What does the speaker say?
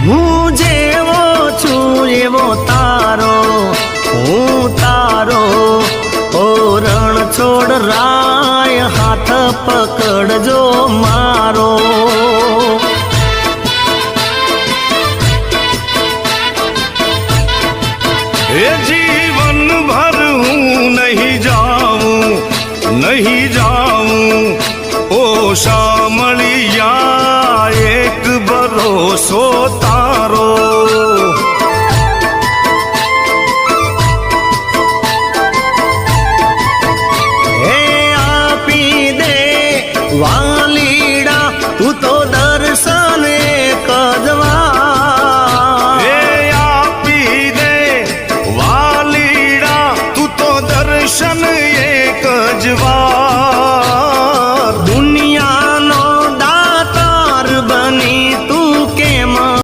હું જેવો છું એવો તારો, હું તારો. ઓ રણ છોડ રાય હાથ પકડજો મારો. એ જીવન ભર હું નહીં જાઉં ઓ શામળિયા, એક ભરોસો તારો.